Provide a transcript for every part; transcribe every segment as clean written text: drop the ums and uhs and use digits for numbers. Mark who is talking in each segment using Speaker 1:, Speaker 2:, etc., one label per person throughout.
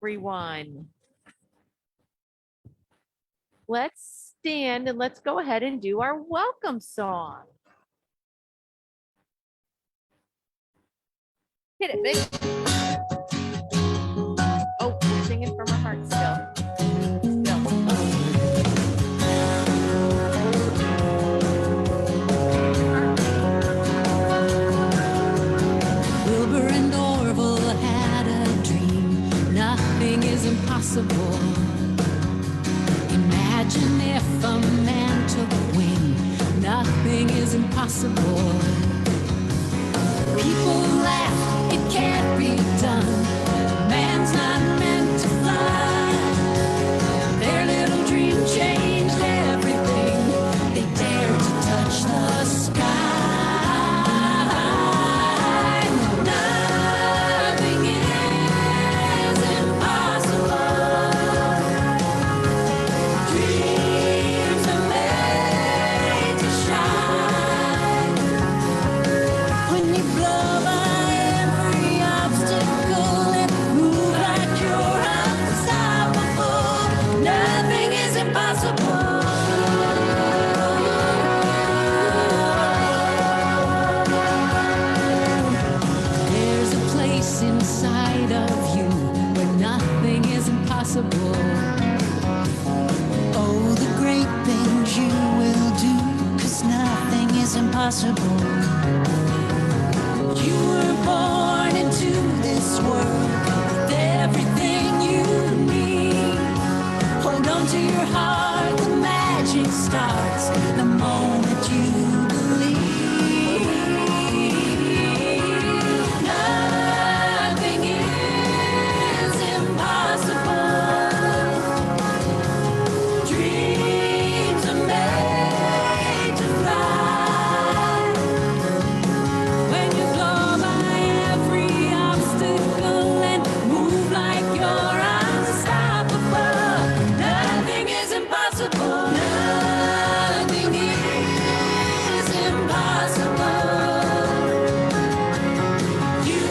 Speaker 1: everyone. Let's stand and let's go ahead and do our welcome song. Hit it, Vic. Oh, we're singing from our heart still.
Speaker 2: Wilbur and Orville had a dream. Nothing is impossible. Imagine if a man took wing. Nothing is impossible. People laugh, it can't be done. Man's not meant to fly. Their little dream changed everything. They dared to touch the sky. Nothing is impossible. Dreams are made to shine. When you blow by every obstacle and move like you're unstoppable, nothing is impossible. There's a place inside of you where nothing is impossible. Oh, the great things you will do, 'cause nothing is impossible. You were born into this world with everything you need. Hold on to your heart, the magic starts the moment you believe. Nothing is impossible. Dreams are made to fly. When you blow by every obstacle and move like you're unstoppable, nothing is impossible. Nothing is impossible. You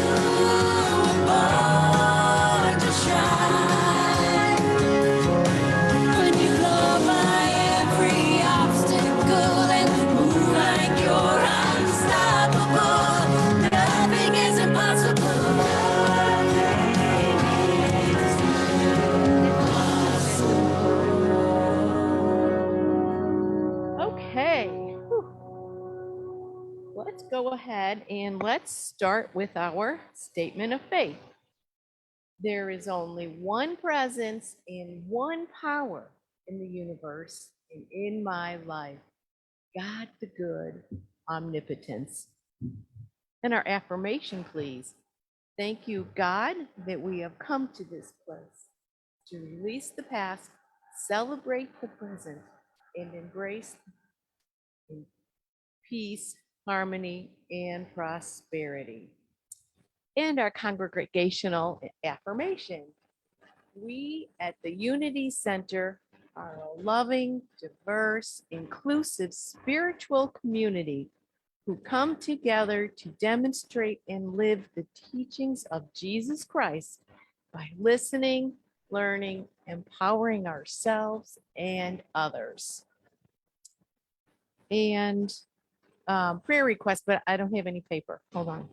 Speaker 2: were born to shine. When you blow by every obstacle and move like you're unstoppable, nothing is impossible.
Speaker 1: Okay. Whew. Let's go ahead and let's start with our statement of faith. There is only one presence and one power in the universe and in my life. God the good, omnipotence. And our affirmation, please. Thank you, God, that we have come to this place to release the past, celebrate the present, and embrace in peace, harmony, and prosperity. And our congregational affirmation. We at the Unity Center are a loving, diverse, inclusive spiritual community who come together to demonstrate and live the teachings of Jesus Christ by listening, learning, empowering ourselves and others. And prayer request, but I don't have any paper. Hold on.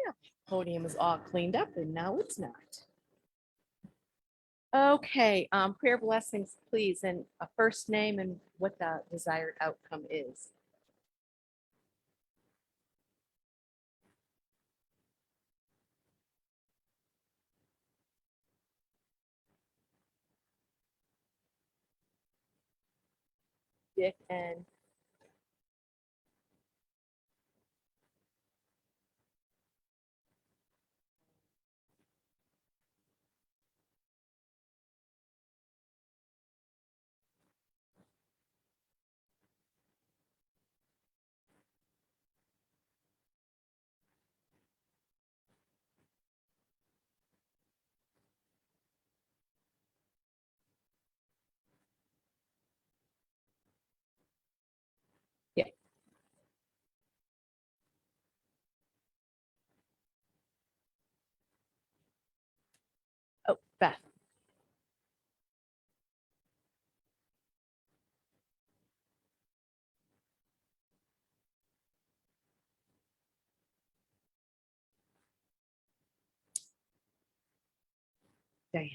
Speaker 1: Yeah, podium is all cleaned up and now it's not. Okay, prayer blessings, please, and a first name and what the desired outcome is. Dick and Oh, Beth. Diane.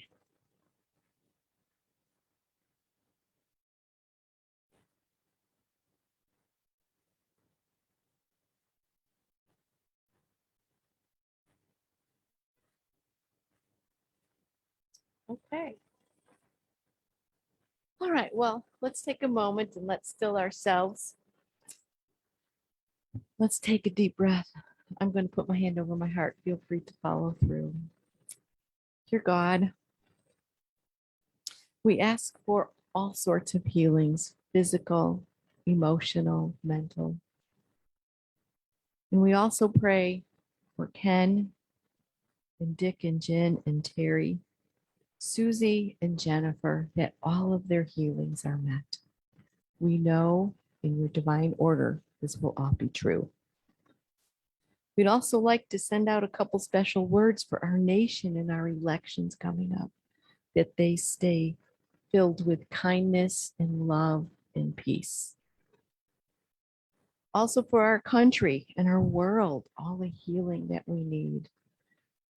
Speaker 1: Okay. All right, well, let's take a moment and let's still ourselves. Let's take a deep breath. I'm going to put my hand over my heart. Feel free to follow through. Dear God, we ask for all sorts of healings, physical, emotional, mental. And we also pray for Ken and Dick and Jen and Terry, Susie and Jennifer, that all of their healings are met. We know in your divine order this will all be true. We'd also like to send out a couple special words for our nation and our elections coming up, that they stay filled with kindness and love and peace. Also for our country and our world, all the healing that we need.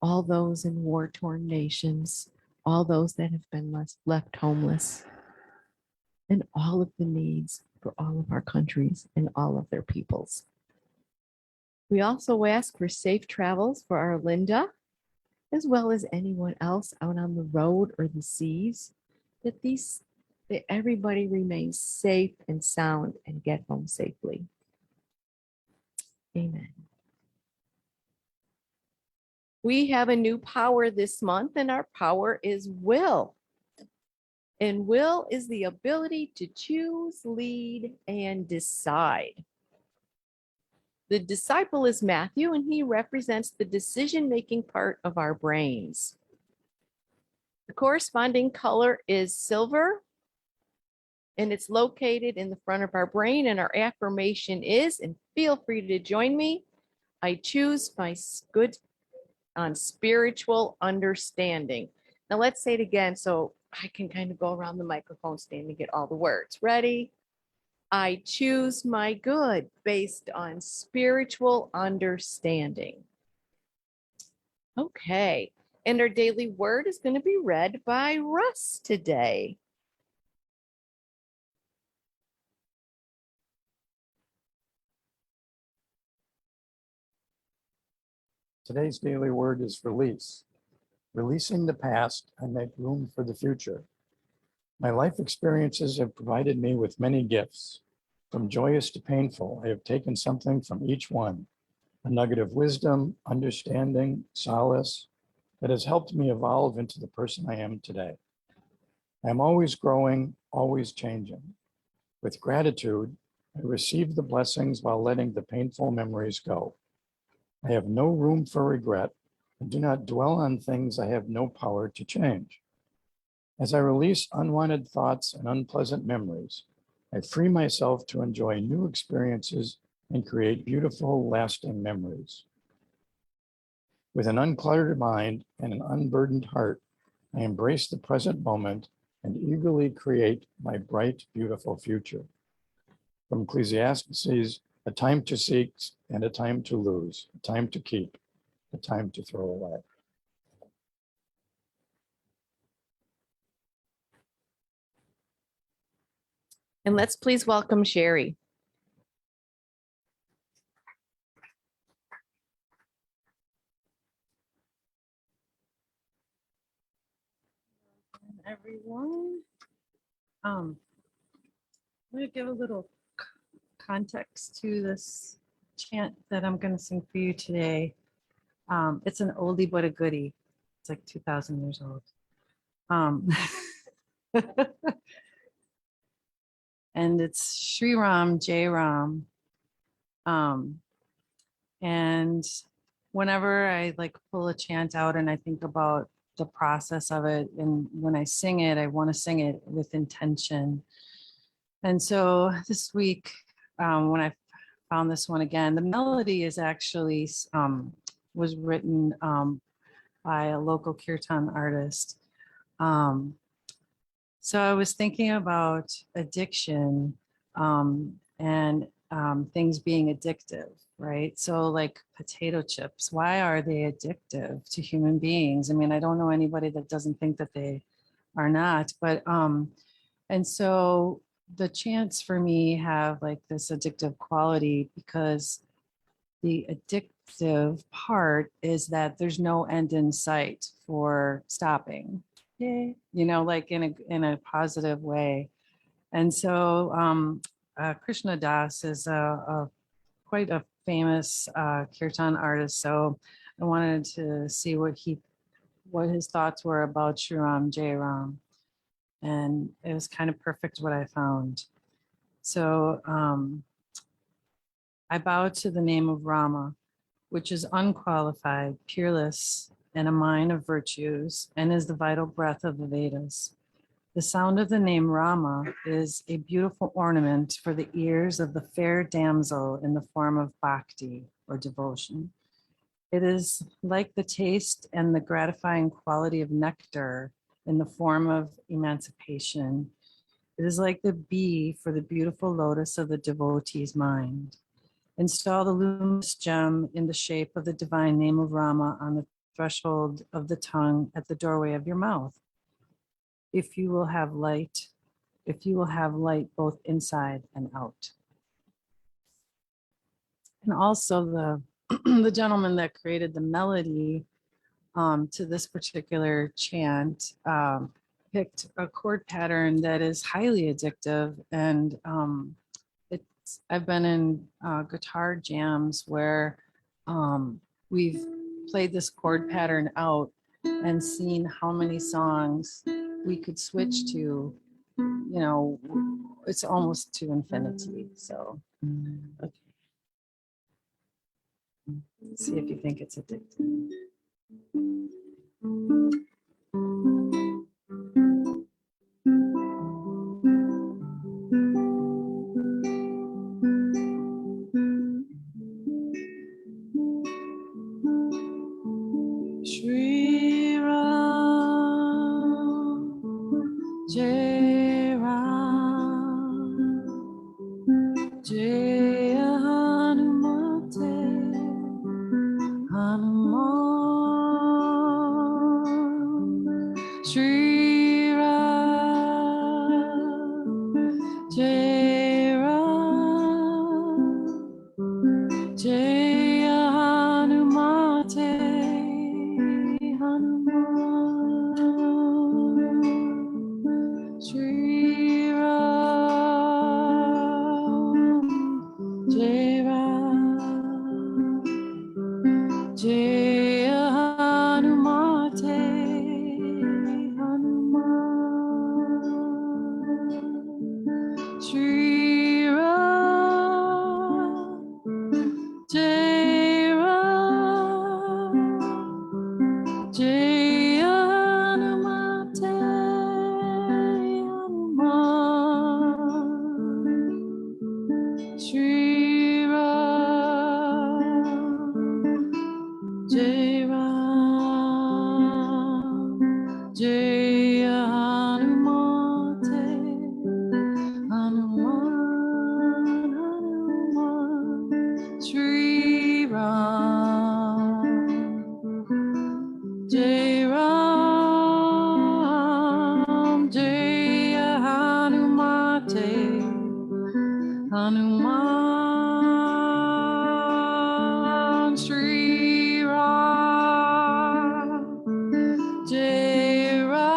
Speaker 1: All those in war-torn nations, all those that have been left homeless, and all of the needs for all of our countries and all of their peoples. We also ask for safe travels for our Linda, as well as anyone else out on the road or the seas, that everybody remains safe and sound and get home safely. Amen. We have a new power this month, and our power is will. And will is the ability to choose, lead, and decide. The disciple is Matthew, and he represents the decision-making part of our brains. The corresponding color is silver, and it's located in the front of our brain. And our affirmation is, and feel free to join me, I choose my good on spiritual understanding. Now let's say it again so I can kind of go around the microphone stand and get all the words. Ready? I choose my good based on spiritual understanding. Okay. And our daily word is going to be read by Russ today.
Speaker 3: Today's daily word is release. Releasing the past, I make room for the future. My life experiences have provided me with many gifts. From joyous to painful, I have taken something from each one, a nugget of wisdom, understanding, solace, that has helped me evolve into the person I am today. I am always growing, always changing. With gratitude, I receive the blessings while letting the painful memories go. I have no room for regret and do not dwell on things I have no power to change. As I release unwanted thoughts and unpleasant memories, I free myself to enjoy new experiences and create beautiful, lasting memories. With an uncluttered mind and an unburdened heart, I embrace the present moment and eagerly create my bright, beautiful future. From Ecclesiastes, a time to seek and a time to lose, a time to keep, a time to throw away.
Speaker 1: And let's please welcome Cherrie.
Speaker 4: Everyone. I'm going to give a little context to this chant that I'm going to sing for you today. It's an oldie but a goodie. It's like 2,000 years old. And it's Sri Ram, Jai Ram. And whenever I like pull a chant out and I think about the process of it, and when I sing it, I want to sing it with intention. And so this week, when I found this one again, the melody is actually was written by a local kirtan artist. Um, so I was thinking about addiction and things being addictive, right? So like potato chips, why are they addictive to human beings? I mean, I don't know anybody that doesn't think that they are not, but and so the chants for me have like this addictive quality because the addictive part is that there's no end in sight for stopping. Yay. You know, like in a positive way. And so Krishna Das is a quite a famous kirtan artist. So I wanted to see what his thoughts were about Shri Ram Jai Ram. And it was kind of perfect what I found. So I bow to the name of Rama, which is unqualified, peerless, and a mine of virtues, and is the vital breath of the Vedas. The sound of the name Rama is a beautiful ornament for the ears of the fair damsel in the form of bhakti or devotion. It is like the taste and the gratifying quality of nectar in the form of emancipation. It is like the bee for the beautiful lotus of the devotee's mind. Install the luminous gem in the shape of the divine name of Rama on the threshold of the tongue at the doorway of your mouth. If you will have light both inside and out. And also the the gentleman that created the melody to this particular chant picked a chord pattern that is highly addictive, and I've been in guitar jams where we've played this chord pattern out and seen how many songs we could switch to. You know, it's almost to infinity. So, okay. Let's see if you think it's addictive. Shri Ram, Jai Ram, Jai Hanumate, Hanuman. Shri Ram, Jai Ram, Jai Hanumate, Hanuman. Shri Ram, Jai Ram, Jai Hanumate, Hanuman. Shri Ram, Jai Ram, Jai Hanumate, Hanuman. Shri Ram, Jai Ram, Jai Hanumate, Hanuman, Hanuman. Shri Ram, Jai Ram, Jai Hanumate, Hanuman. Shri Ram, Jai Ram.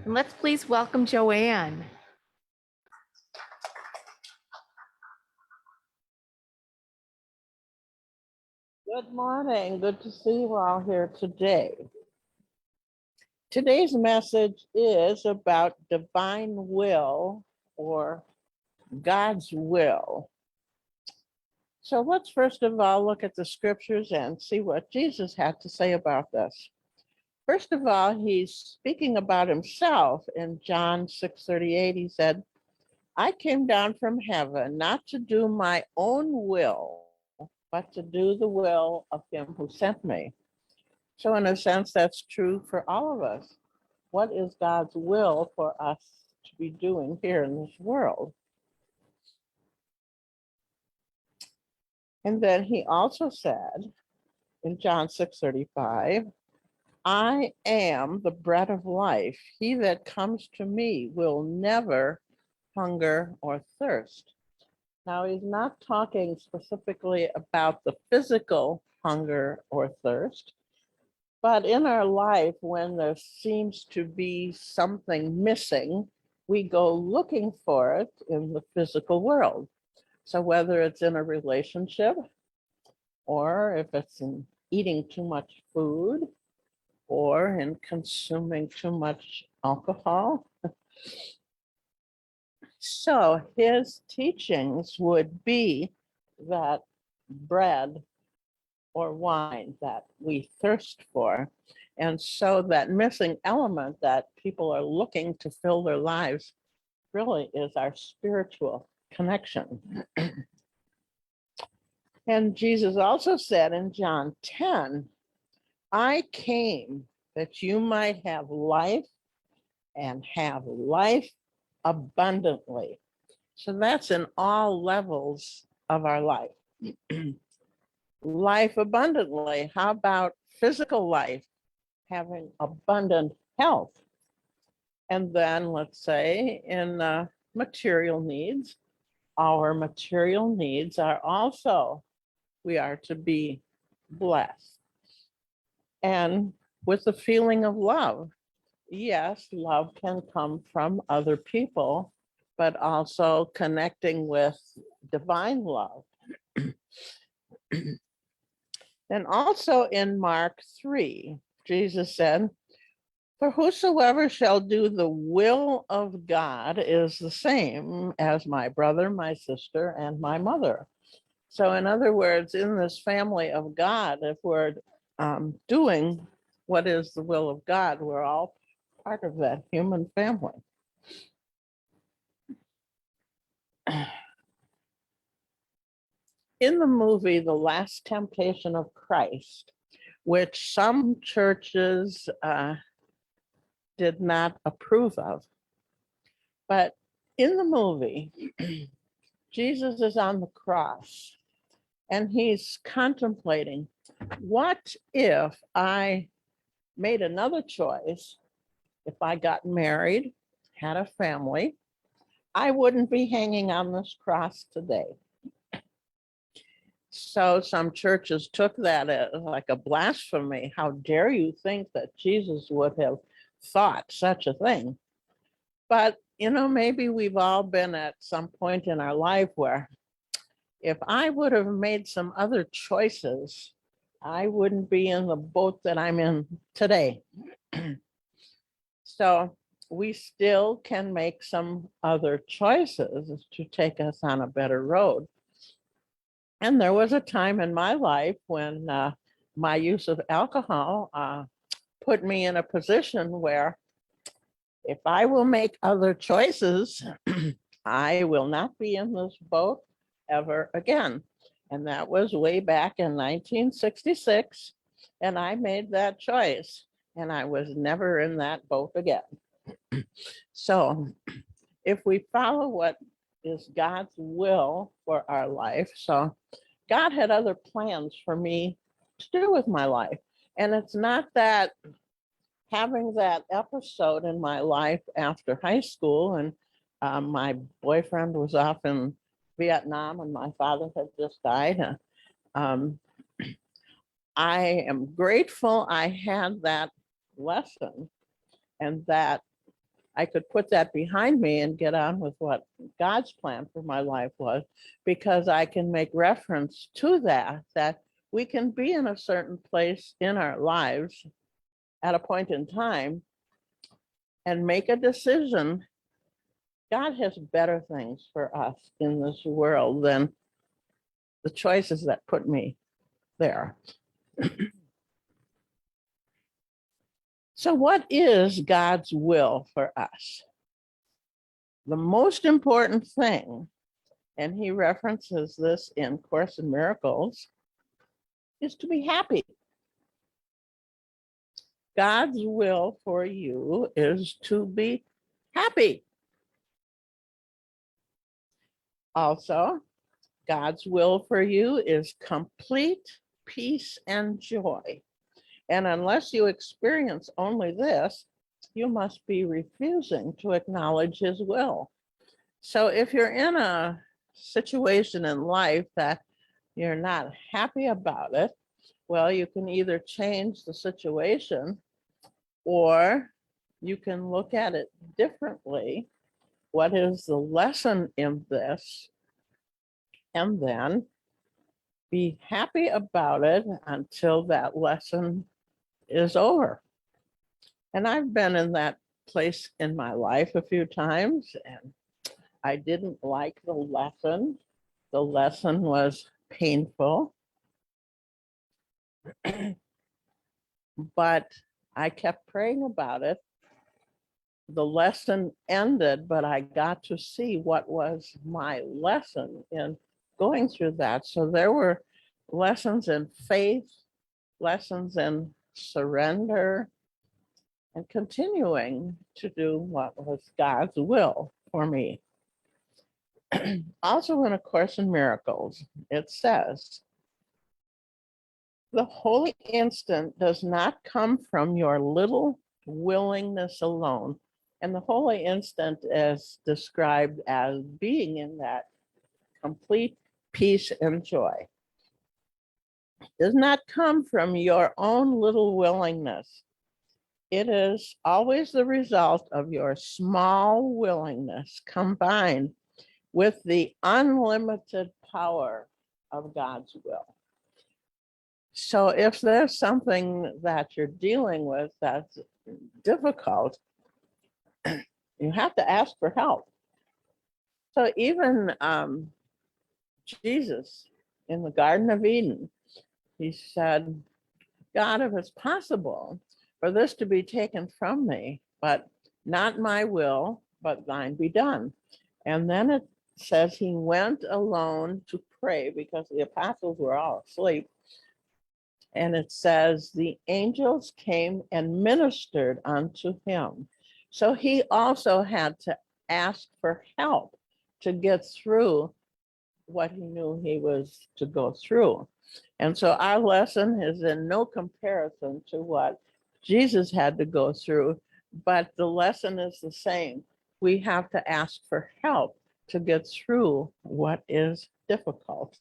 Speaker 1: And let's please welcome Joann.
Speaker 5: Good morning. Good to see you all here today. Today's message is about divine will or God's will. So let's first of all look at the scriptures and see what Jesus had to say about this. First of all, he's speaking about himself in John 6:38. He said, I came down from heaven not to do my own will, but to do the will of him who sent me. So in a sense, that's true for all of us. What is God's will for us to be doing here in this world? And then he also said in John 6:35, I am the bread of life. He that comes to me will never hunger or thirst. Now, he's not talking specifically about the physical hunger or thirst, but in our life, when there seems to be something missing, we go looking for it in the physical world. So whether it's in a relationship, or if it's in eating too much food, or in consuming too much alcohol. So his teachings would be that bread or wine that we thirst for. And so that missing element that people are looking to fill their lives really is our spiritual connection. And Jesus also said in John 10, I came that you might have life and have life abundantly. So that's in all levels of our life. Life abundantly. How about physical life? Having abundant health. And then let's say in material needs, our material needs are also, we are to be blessed. And with the feeling of love, yes, love can come from other people, but also connecting with divine love. And also in Mark 3, Jesus said, for whosoever shall do the will of God is the same as my brother, my sister, and my mother. So in other words, in this family of God, if we're doing what is the will of God, we're all part of that human family. In the movie, The Last Temptation of Christ, which some churches did not approve of, but in the movie, Jesus is on the cross and he's contemplating, what if I made another choice? If I got married, had a family, I wouldn't be hanging on this cross today. So some churches took that as like a blasphemy. How dare you think that Jesus would have thought such a thing? But, you know, maybe we've all been at some point in our life where if I would have made some other choices, I wouldn't be in the boat that I'm in today. So we still can make some other choices to take us on a better road. And there was a time in my life when my use of alcohol put me in a position where if I will make other choices, I will not be in this boat ever again. And that was way back in 1966. And I made that choice and I was never in that boat again. So if we follow what is God's will for our life, so God had other plans for me to do with my life. And it's not that having that episode in my life after high school and my boyfriend was off in Vietnam and my father had just died. I am grateful I had that lesson and that I could put that behind me and get on with what God's plan for my life was, because I can make reference to that we can be in a certain place in our lives at a point in time and make a decision. God has better things for us in this world than the choices that put me there. So what is God's will for us? The most important thing, and he references this in Course in Miracles, is to be happy. God's will for you is to be happy. Also, God's will for you is complete peace and joy. And unless you experience only this, you must be refusing to acknowledge his will. So if you're in a situation in life that you're not happy about it, well, you can either change the situation or you can look at it differently. What is the lesson in this? And then be happy about it until that lesson is over. And I've been in that place in my life a few times, and I didn't like the lesson. The lesson was painful, but I kept praying about it. The lesson ended, but I got to see what was my lesson in going through that. So there were lessons in faith, lessons in surrender, and continuing to do what was God's will for me. Also in A Course in Miracles, it says, the holy instant does not come from your little willingness alone. And the holy instant is described as being in that complete peace and joy. Does not come from your own little willingness. It is always the result of your small willingness combined with the unlimited power of God's will. So if there's something that you're dealing with that's difficult, you have to ask for help. So even Jesus in the Garden of Eden, he said, God, if it's possible for this to be taken from me, but not my will, but thine be done. And then it says he went alone to pray because the apostles were all asleep. And it says the angels came and ministered unto him. So he also had to ask for help to get through what he knew he was to go through. And so our lesson is in no comparison to what Jesus had to go through, but the lesson is the same. We have to ask for help to get through what is difficult.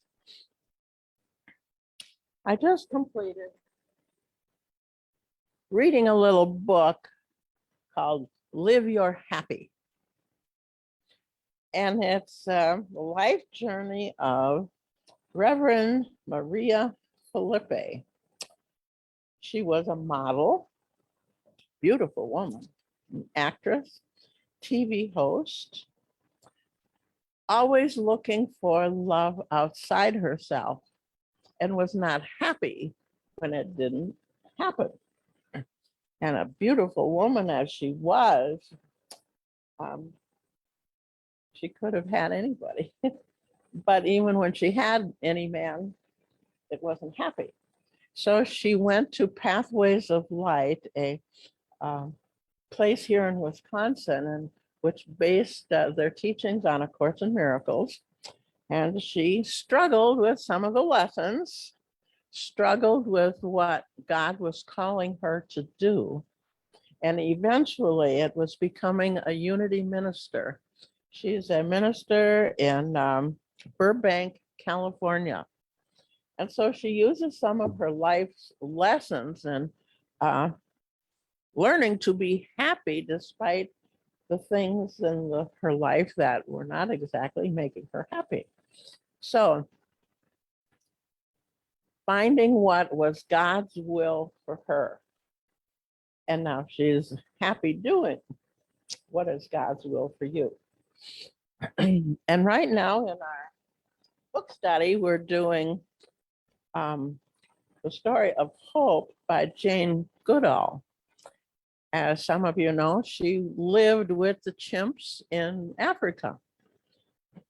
Speaker 5: I just completed reading a little book called Live Your Happy. And it's the life journey of Reverend Maria Felipe. She was a model, beautiful woman, an actress, TV host, always looking for love outside herself, and was not happy when it didn't happen. And a beautiful woman as she was, she could have had anybody. But even when she had any man, it wasn't happy. So she went to Pathways of Light, a place here in Wisconsin, and which based their teachings on A Course in Miracles. And she struggled with some of the lessons, struggled with what God was calling her to do. And eventually it was becoming a unity minister. She's a minister in Burbank, California. And so she uses some of her life's lessons and learning to be happy despite the things in her life that were not exactly making her happy. So finding what was God's will for her. And now she's happy doing what is God's will for you. And right now in our book study, we're doing the story of hope by Jane Goodall. As some of you know, she lived with the chimps in Africa.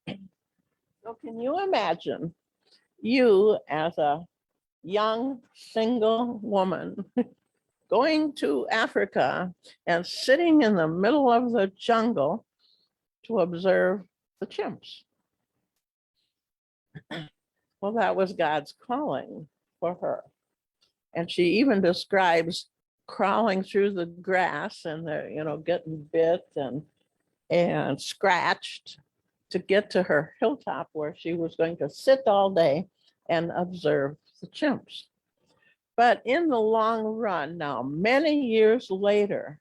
Speaker 5: So can you imagine you as a young single woman going to Africa and sitting in the middle of the jungle to observe the chimps? Well, that was God's calling for her. And she even describes crawling through the grass and getting bit and scratched to get to her hilltop where she was going to sit all day and observe the chimps. But in the long run now, many years later,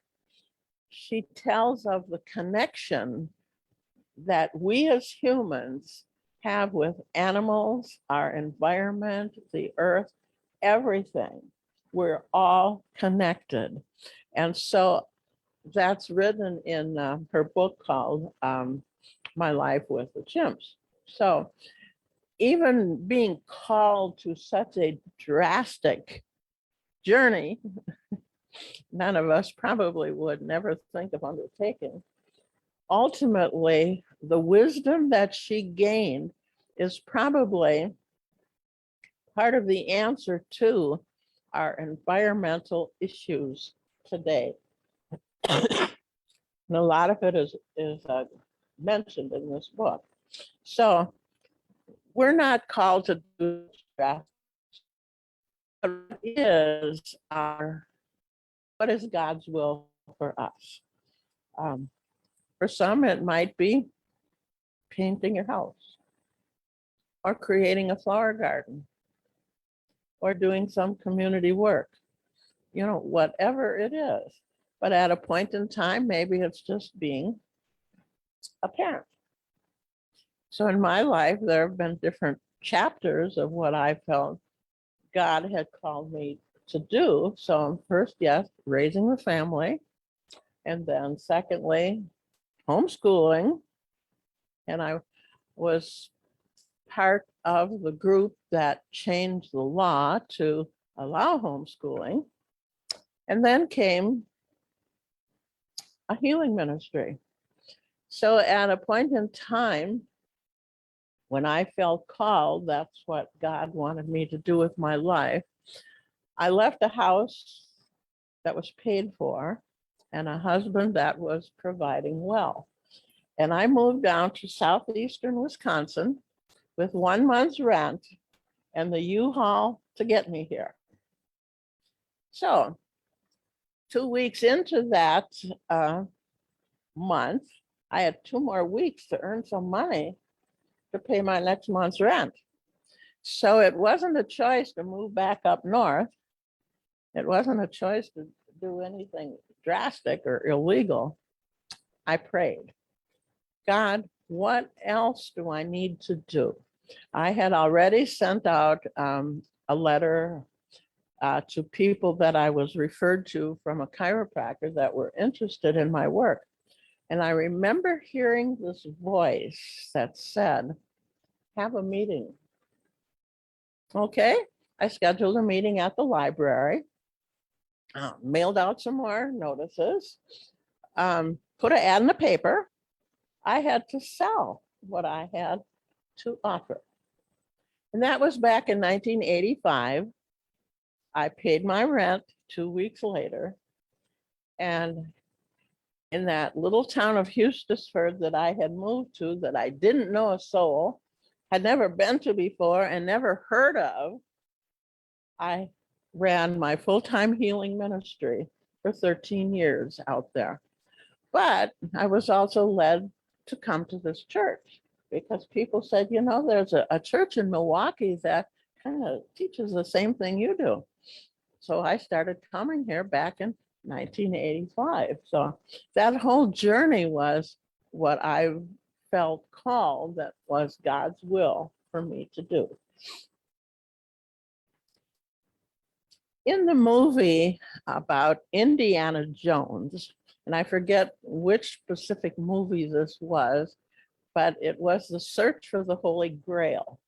Speaker 5: she tells of the connection that we as humans have with animals, our environment, the earth, everything. We're all connected. And so that's written in her book called My Life with the Chimps. So even being called to such a drastic journey, none of us probably would never think of undertaking. Ultimately, the wisdom that she gained is probably part of the answer to our environmental issues today. And a lot of it is mentioned in this book. So we're not called to do that. What is God's will for us? For some, it might be painting your house or creating a flower garden or doing some community work, whatever it is. But at a point in time, maybe it's just being a parent. So in my life, there have been different chapters of what I felt God had called me to do. So first, yes, raising the family. And then secondly, homeschooling. And I was part of the group that changed the law to allow homeschooling. And then came a healing ministry. So at a point in time, when I felt called, that's what God wanted me to do with my life. I left a house that was paid for and a husband that was providing well. And I moved down to southeastern Wisconsin with 1 month's rent and the U-Haul to get me here. So 2 weeks into that month, I had 2 more weeks to earn some money to pay my next month's rent. So it wasn't a choice to move back up north. It wasn't a choice to do anything drastic or illegal. I prayed, God, what else do I need to do? I had already sent out a letter to people that I was referred to from a chiropractor that were interested in my work. And I remember hearing this voice that said, have a meeting. Okay, I scheduled a meeting at the library, mailed out some more notices, put an ad in the paper. I had to sell what I had to offer. And that was back in 1985. I paid my rent 2 weeks later. And in that little town of Hustisford that I had moved to, that I didn't know a soul, had never been to before and never heard of, I ran my full-time healing ministry for 13 years out there. But I was also led to come to this church because people said, there's a church in Milwaukee that kind of teaches the same thing you do. So I started coming here back in 1985. So that whole journey was what I felt called, that was God's will for me to do. In the movie about Indiana Jones, and I forget which specific movie this was, but it was the search for the Holy Grail.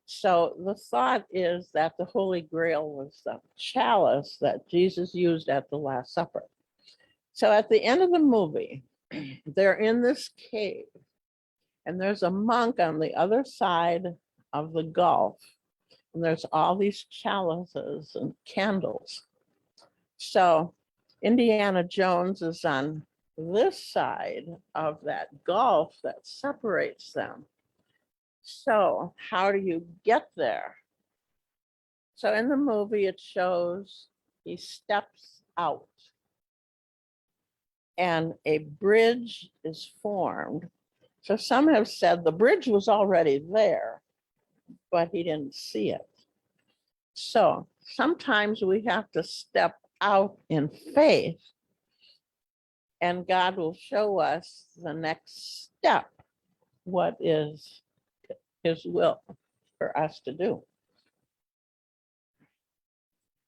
Speaker 5: So the thought is that the Holy Grail was the chalice that Jesus used at the Last Supper. So at the end of the movie, they're in this cave, and there's a monk on the other side of the gulf, and there's all these chalices and candles. So Indiana Jones is on this side of that gulf that separates them. So how do you get there? So in the movie, it shows he steps out and a bridge is formed. So some have said the bridge was already there, but he didn't see it. So sometimes we have to step out in faith, and God will show us the next step, what is his will for us to do.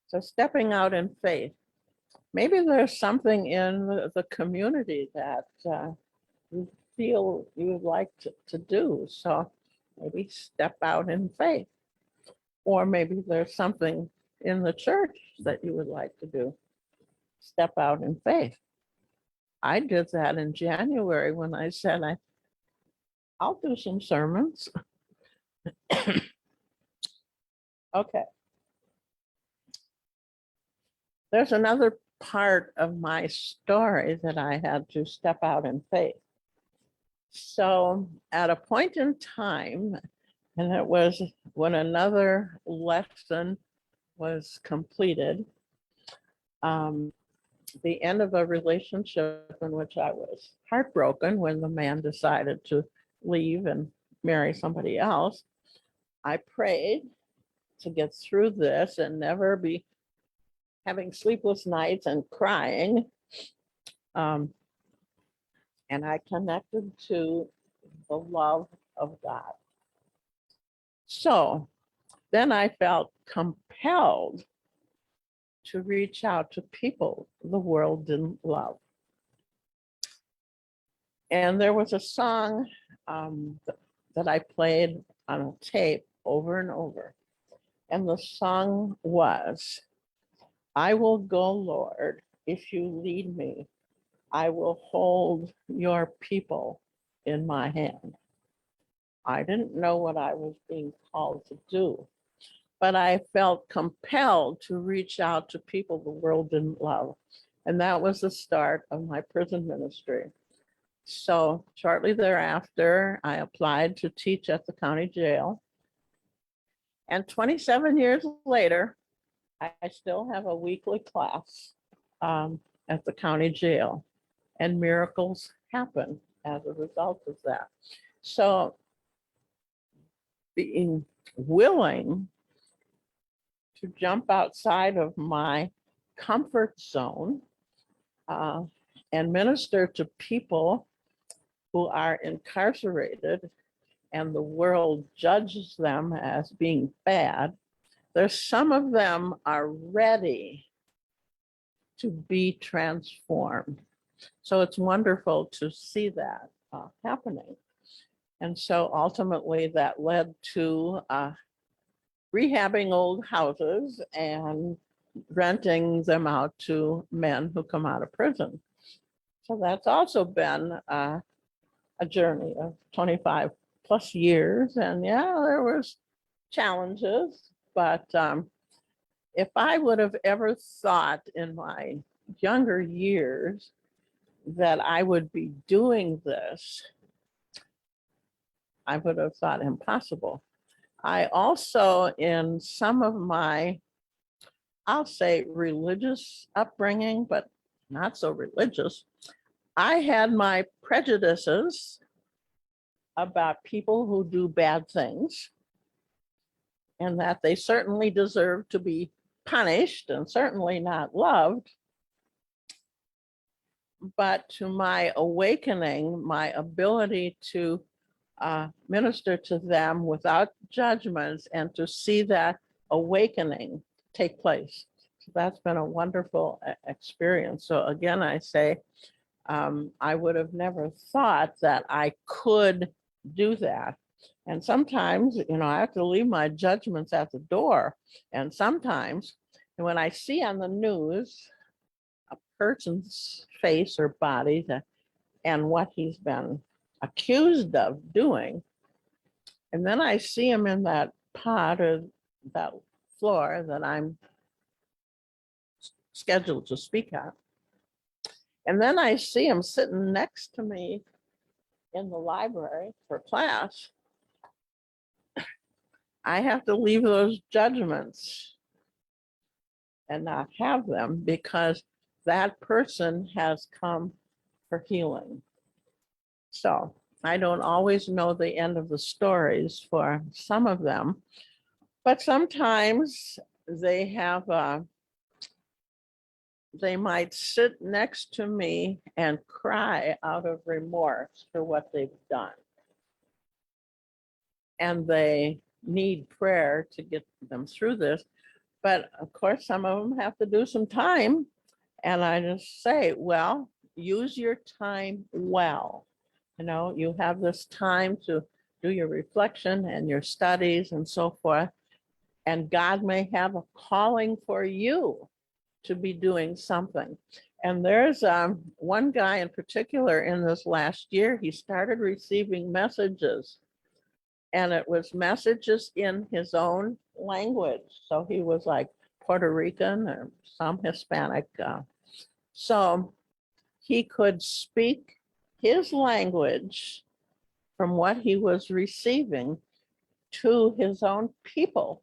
Speaker 5: So stepping out in faith. Maybe there's something in the community that you feel you would like to do. So maybe step out in faith. Or maybe there's something in the church that you would like to do. Step out in faith. I did that in January when I said, I'll do some sermons. Okay. There's another part of my story that I had to step out in faith. So at a point in time, and it was when another lesson was completed, the end of a relationship in which I was heartbroken when the man decided to leave and marry somebody else, I prayed to get through this and never be having sleepless nights and crying. And I connected to the love of God. So then I felt compelled to reach out to people the world didn't love. And there was a song that I played on a tape over and over. And the song was, I will go, Lord, if you lead me. I will hold your people in my hand. I didn't know what I was being called to do, but I felt compelled to reach out to people the world didn't love. And that was the start of my prison ministry. So shortly thereafter, I applied to teach at the county jail. And 27 years later, I still have a weekly class at the county jail, and miracles happen as a result of that. So being willing to jump outside of my comfort zone and minister to people who are incarcerated and the world judges them as being bad. There's some of them are ready to be transformed. So it's wonderful to see that happening. And so ultimately that led to rehabbing old houses and renting them out to men who come out of prison. So that's also been a journey of 25 plus years. And yeah, there was challenges, but if I would have ever thought in my younger years that I would be doing this, I would have thought impossible. I also, in some of my, I'll say religious upbringing, but not so religious, I had my prejudices about people who do bad things, and that they certainly deserve to be punished and certainly not loved. but to my awakening, my ability to minister to them without judgments and to see that awakening take place. So that's been a wonderful experience. So again, I say, I would have never thought that I could do that. And sometimes, I have to leave my judgments at the door. And sometimes when I see on the news a person's face or body and what he's been accused of doing, and then I see him in that pot or that floor that I'm scheduled to speak at, and then I see him sitting next to me in the library for class, I have to leave those judgments and not have them, because that person has come for healing. So I don't always know the end of the stories for some of them, but sometimes they might sit next to me and cry out of remorse for what they've done. And they need prayer to get them through this. But of course, some of them have to do some time. And I just say, well, use your time well. You have this time to do your reflection and your studies and so forth. And God may have a calling for you to be doing something. And there's one guy in particular in this last year, he started receiving messages, and it was messages in his own language. So he was like Puerto Rican or some Hispanic. So he could speak his language from what he was receiving to his own people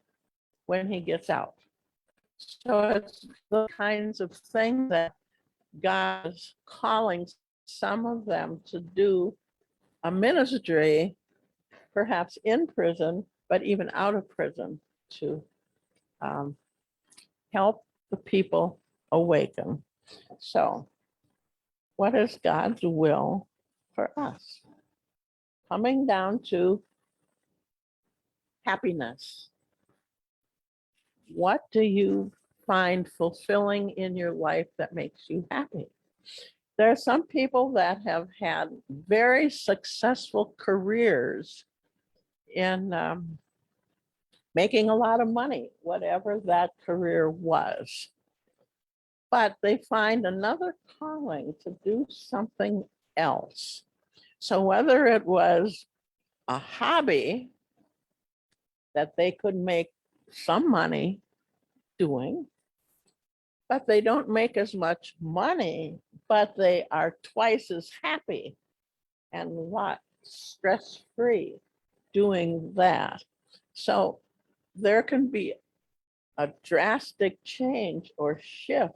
Speaker 5: when he gets out. So it's the kinds of things that God is calling some of them to do a ministry, perhaps in prison, but even out of prison, to help the people awaken. So, what is God's will for us? Coming down to happiness. What do you find fulfilling in your life that makes you happy? There are some people that have had very successful careers in making a lot of money, whatever that career was. But they find another calling to do something else. So whether it was a hobby that they could make some money doing, but they don't make as much money, but they are twice as happy and a lot stress-free doing that. So there can be a drastic change or shift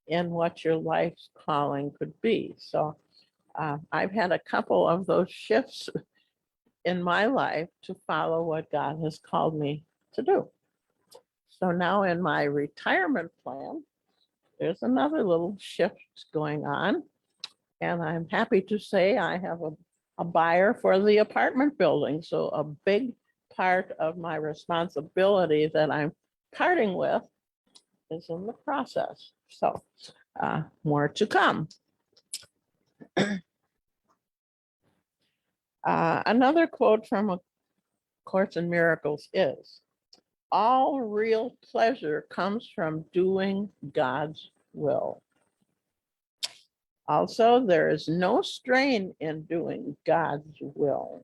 Speaker 5: in what your life's calling could be. So I've had a couple of those shifts in my life to follow what God has called me to do. So now in my retirement plan, there's another little shift going on. And I'm happy to say I have a buyer for the apartment building. So a big part of my responsibility that I'm parting with is in the process. So more to come. Another quote from A Course in Miracles is, all real pleasure comes from doing God's will. Also, there is no strain in doing God's will.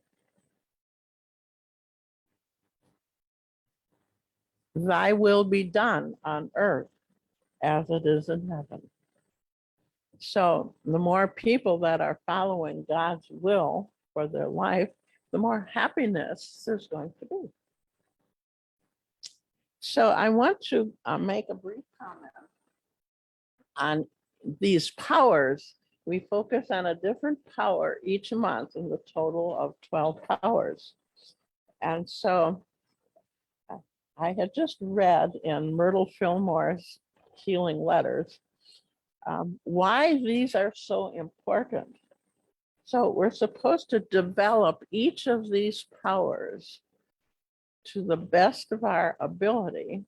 Speaker 5: Thy will be done on earth as it is in heaven. So the more people that are following God's will for their life, the more happiness there's going to be. So I want to make a brief comment on these powers. We focus on a different power each month in the total of 12 powers. And so I had just read in Myrtle Fillmore's Healing Letters why these are so important. So we're supposed to develop each of these powers to the best of our ability.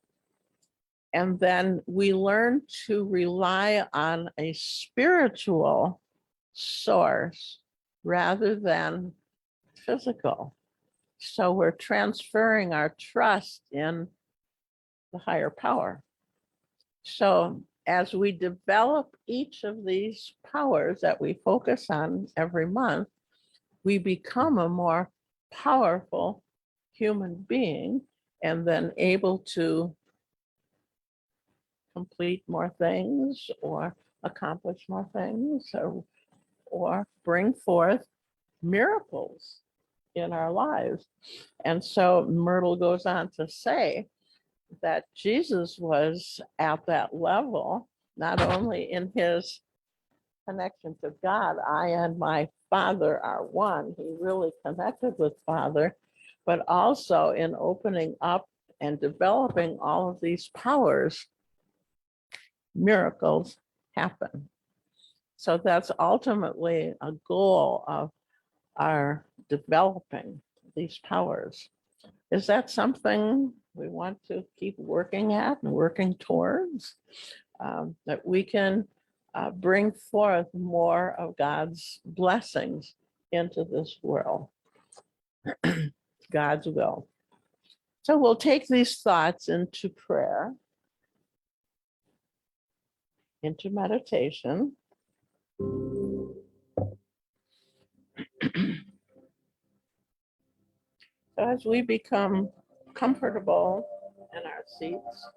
Speaker 5: And then we learn to rely on a spiritual source rather than physical. So we're transferring our trust in the higher power. So as we develop each of these powers that we focus on every month, we become a more powerful human being and then able to complete more things or accomplish more things or bring forth miracles in our lives. And so Myrtle goes on to say that Jesus was at that level, not only in his connection to God, I and my Father are one. He really connected with Father, but also in opening up and developing all of these powers, miracles happen. So that's ultimately a goal of our developing these powers. Is that something we want to keep working at and working towards? That we can bring forth more of God's blessings into this world, God's will. So we'll take these thoughts into prayer, into meditation. So as we become comfortable in our seats,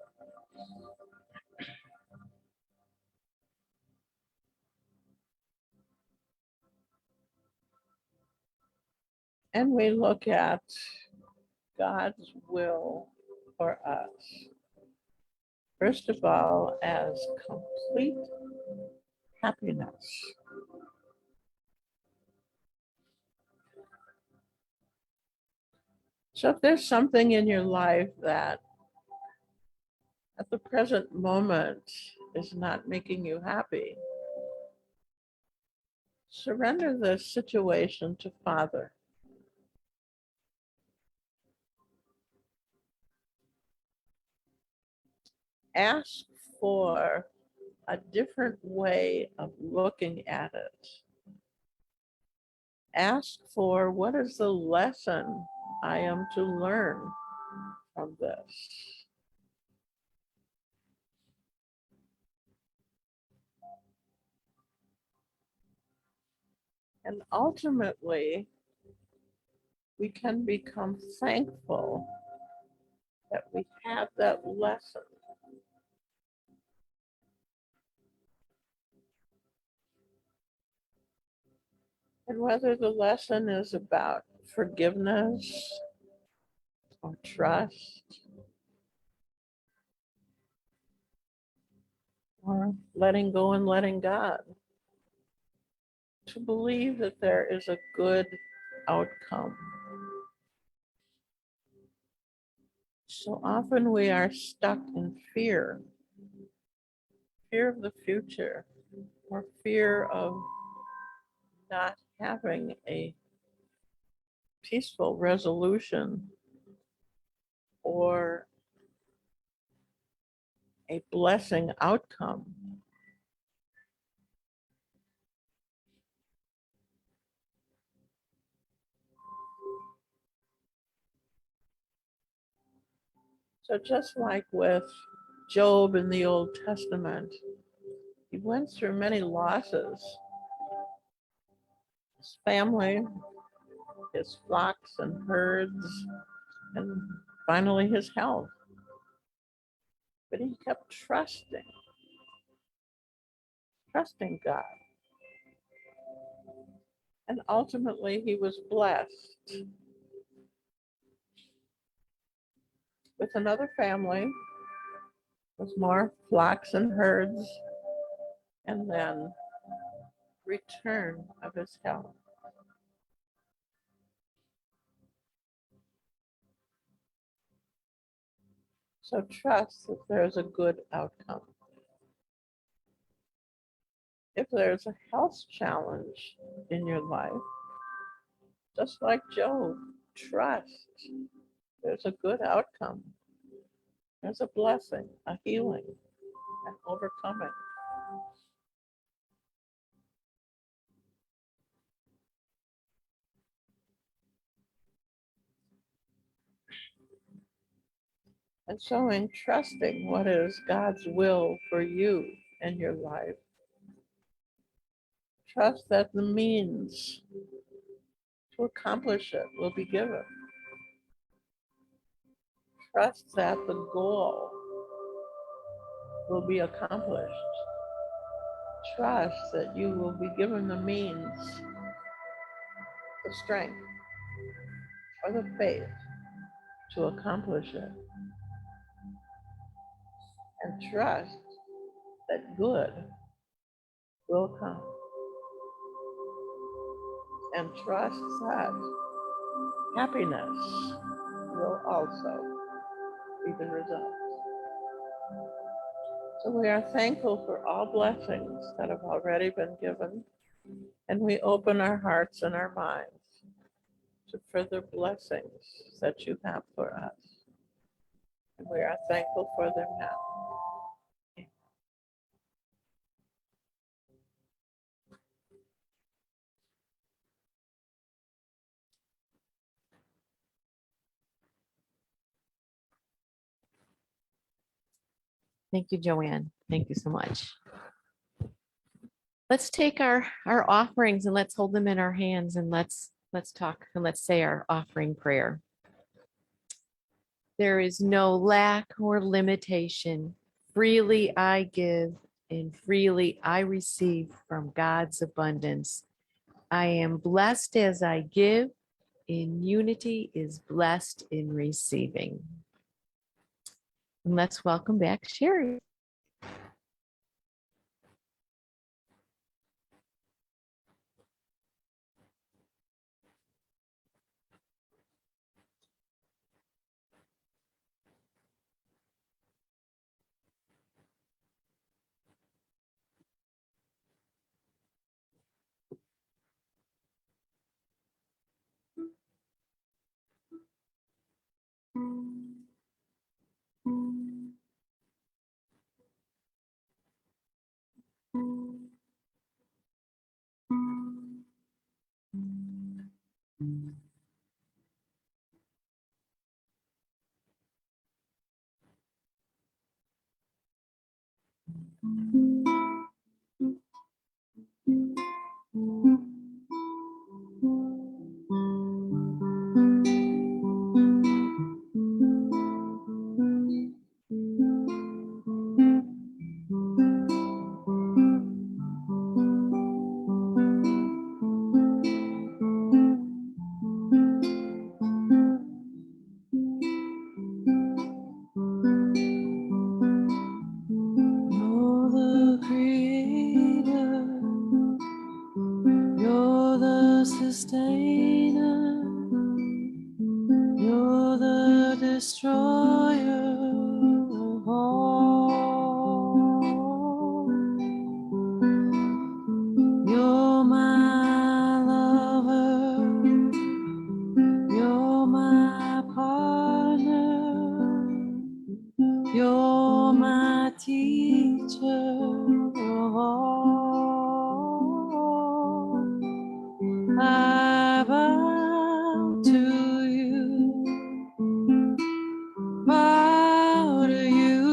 Speaker 5: and we look at God's will for us, first of all, as complete happiness. So if there's something in your life that at the present moment is not making you happy, surrender the situation to Father. Ask for a different way of looking at it. Ask for, what is the lesson I am to learn from this? And ultimately, we can become thankful that we have that lesson. And whether the lesson is about forgiveness or trust or letting go and letting God, to believe that there is a good outcome. So often we are stuck in fear of the future, or fear of not having a peaceful resolution or a blessing outcome. So just like with Job in the Old Testament, he went through many losses. His family, his flocks and herds, and finally his health. But he kept trusting God. And ultimately he was blessed with another family, with more flocks and herds, and then return of his health. So trust that there's a good outcome. If there's a health challenge in your life, just like Job, trust there's a good outcome. There's a blessing, a healing, an overcoming. And so, in trusting what is God's will for you and your life, trust that the means to accomplish it will be given. Trust that the goal will be accomplished. Trust that you will be given the means, the strength, or the faith to accomplish it. And trust that good will come. And trust that happiness will also be the result. So we are thankful for all blessings that have already been given, and we open our hearts and our minds to further blessings that you have for us. And we are thankful for them now.
Speaker 1: Thank you, Joann. Thank you so much. Let's take our offerings and let's hold them in our hands and let's talk and let's say our offering prayer. There is no lack or limitation. Freely I give and freely I receive from God's abundance. I am blessed as I give, and unity is blessed in receiving. And let's welcome back Cherrie.
Speaker 4: You're the creator, you're the sustainer, you're the destroyer of all. You're my lover, you're my partner, you're my teacher of all. I bow to you, bow to you,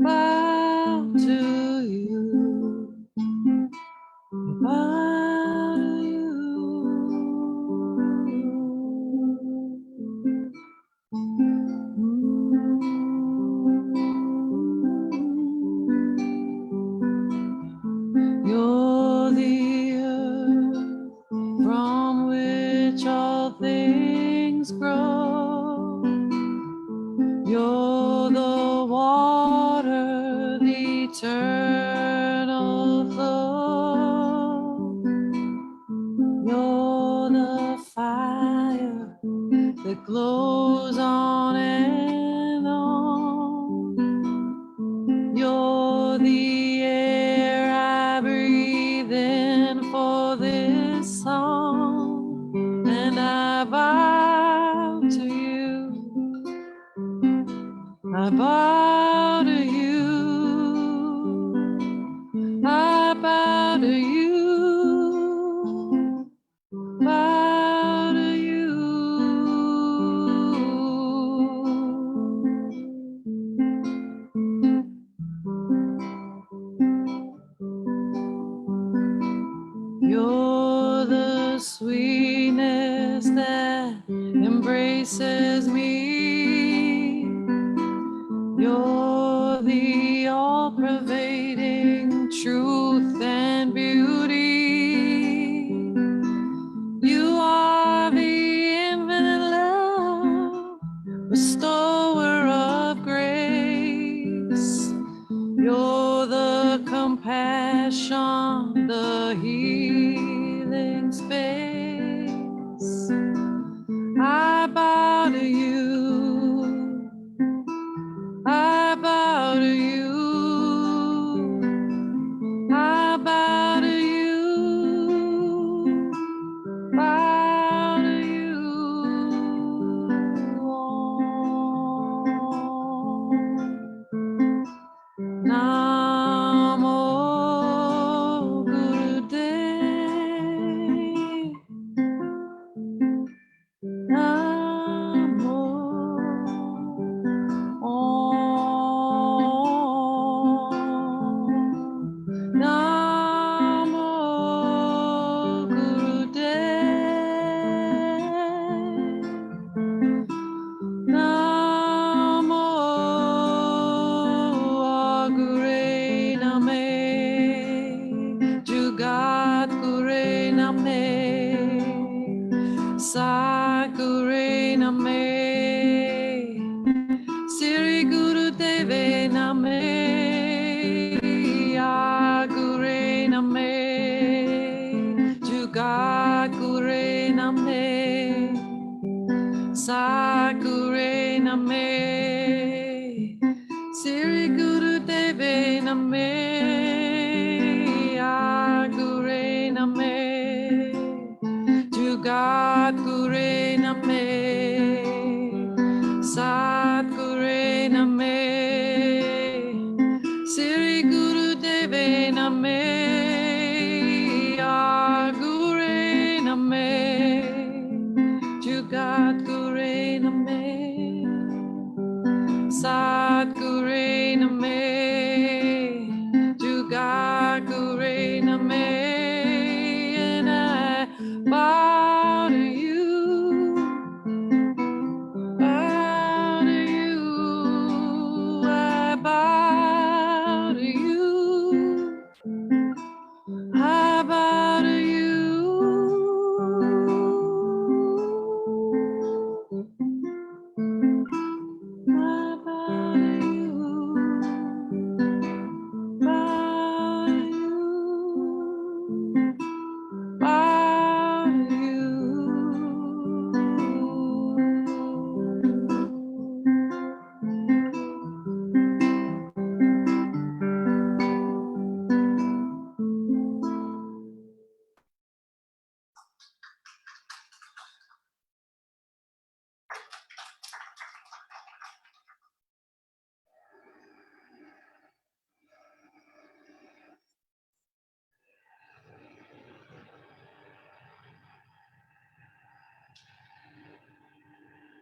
Speaker 4: bow to you, bow to you. You're the earth from which all things grow. You're the water, the eternal flow. You're the fire that glows on and on. You're the for this song, and I bow to you. I bow to you. I bow to you. Bow to you. You're the sweetness that embraces me. You're the all-pervading truth and beauty. You are the infinite love, restorer of grace. You're the compassion, the healing space. I bow to you. I bow to you. I bow to you. Bow to you. Namo Gurudev. Namo. Namo Gurudev. Namo Agure Name. Jugat Gure Name. Sakure Name. Sri Guru Deve Name. Agure Name. Jugat Gure Name. Sakure Name. Sri Guru Deve Name. Agure Name. Jugat Gure Name. Sat Gure Name. Sri Guru Deve Name. Agure Name. Jugat Gure Name. Sat Gure Name. Jugat Gure Name. And I bow to you. Bow to you. I bow to you. I bow to you. I bow to you. Bow to you. Bow to you.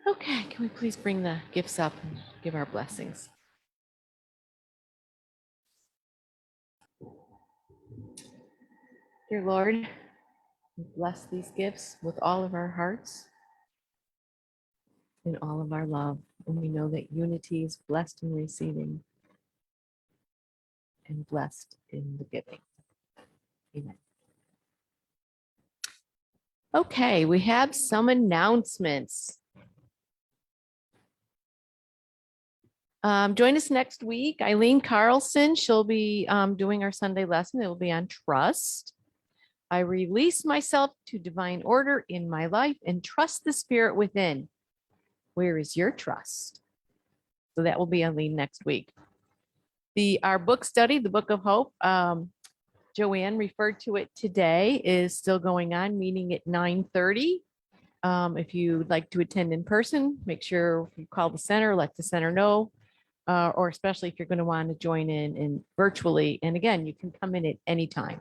Speaker 1: Okay, can we please bring the gifts up and give our blessings? Dear Lord, we bless these gifts with all of our hearts and all of our love. And we know that unity is blessed in receiving and blessed in the giving. Amen. Okay, we have some announcements. Join us next week. Eileen Carlson, she'll be doing our Sunday lesson. It will be on trust. I release myself to divine order in my life and trust the spirit within. Where is your trust? So that will be Eileen next week. Our book study, the Book of Hope, Joann referred to it today, is still going on, meeting at 9:30. If you'd like to attend in person, make sure you call the center, let the center know, or especially if you're going to want to join in virtually. And again, you can come in at any time.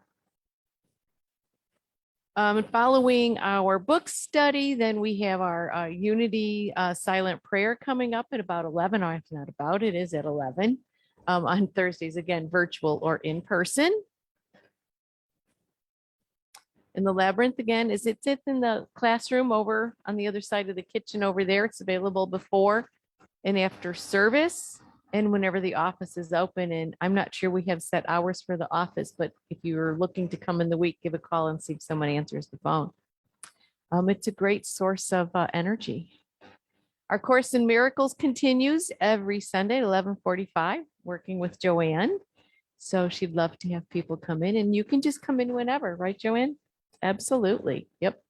Speaker 1: And following our book study, then we have our Unity silent prayer coming up at about 11. Or it's not about, it is at 11 on Thursdays, again, virtual or in person. And the labyrinth, again, is it's in the classroom over on the other side of the kitchen over there. It's available before and after service and whenever the office is open. And I'm not sure we have set hours for the office, but if you're looking to come in the week, give a call and see if someone answers the phone. It's a great source of energy. Our Course in Miracles continues every Sunday at 11:45, working with Joann. So she'd love to have people come in, and you can just come in whenever, right, Joann? Absolutely. Yep.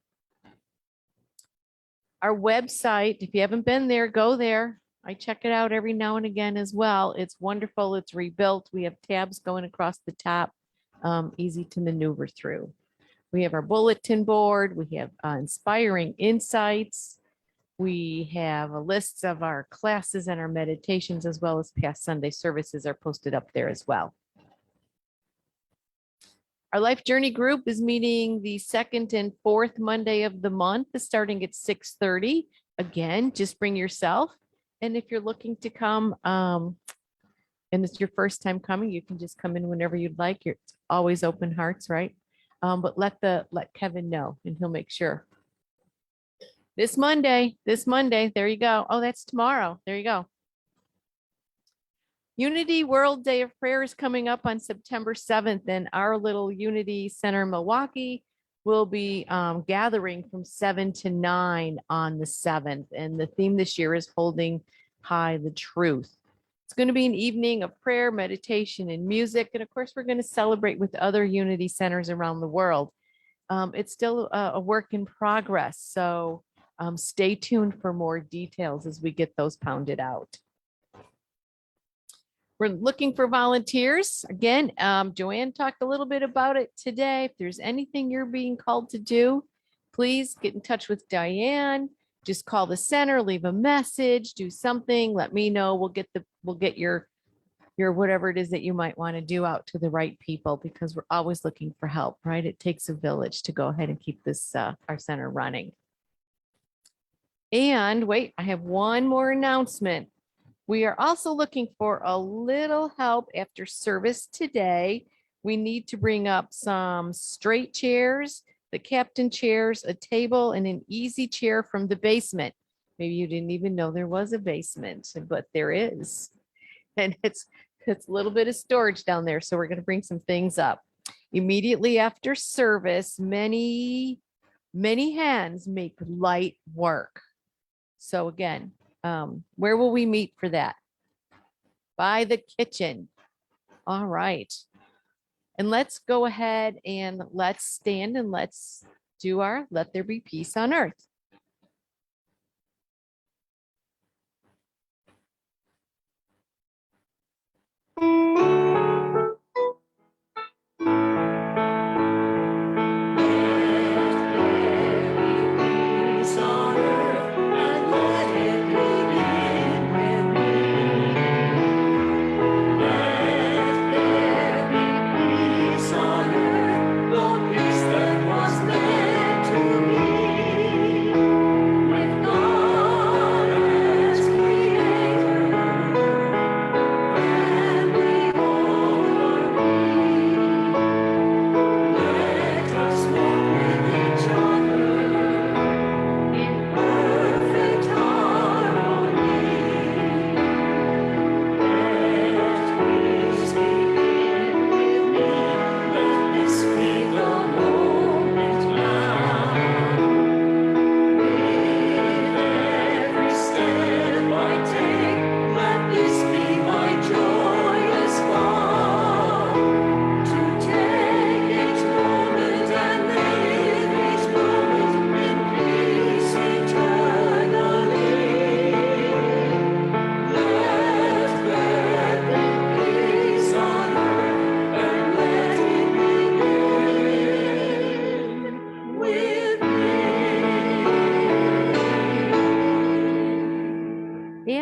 Speaker 1: Our website, if you haven't been there, go there. I check it out every now and again as well. It's wonderful. It's rebuilt. We have tabs going across the top, easy to maneuver through. We have our bulletin board. We have inspiring insights. We have a list of our classes and our meditations, as well as past Sunday services are posted up there as well. Our Life Journey group is meeting the second and fourth Monday of the month, starting at 6:30. Again, just bring yourself. And if you're looking to come, and it's your first time coming, you can just come in whenever you'd like. You're always open hearts, right? But let Kevin know, and he'll make sure. This Monday, there you go. Oh, that's tomorrow. There you go. Unity World Day of Prayer is coming up on September 7th, and our little Unity Center in Milwaukee will be gathering from 7 to 9 on the 7th. And the theme this year is holding high the truth. It's going to be an evening of prayer, meditation, and music. And of course, we're going to celebrate with other Unity centers around the world. It's still a work in progress. So stay tuned for more details as we get those pounded out. We're looking for volunteers. Again, Joann talked a little bit about it today. If there's anything you're being called to do, please get in touch with Diane. Just call the center, leave a message, do something, let me know. We'll get your whatever it is that you might want to do out to the right people, because we're always looking for help, right? It takes a village to go ahead and keep this our center running. And wait, I have one more announcement. We are also looking for a little help after service today. We need to bring up some straight chairs, the captain chairs, a table, and an easy chair from the basement. Maybe you didn't even know there was a basement, but there is. And it's a little bit of storage down there. So we're going to bring some things up. Immediately after service, many hands make light work. So again, where will we meet for that? By the kitchen. All right. And let's go ahead and let's stand and let's do our Let There Be Peace on Earth.
Speaker 2: With God as creator, and we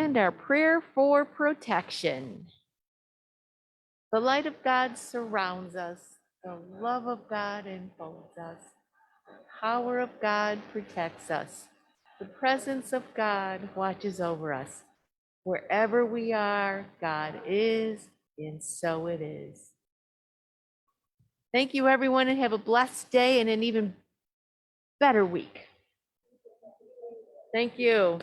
Speaker 1: And our prayer for protection. The light of God surrounds us. The love of God enfolds us. The power of God protects us. The presence of God watches over us. Wherever we are, God is, and so it is. Thank you, everyone, and have a blessed day and an even better week. Thank you.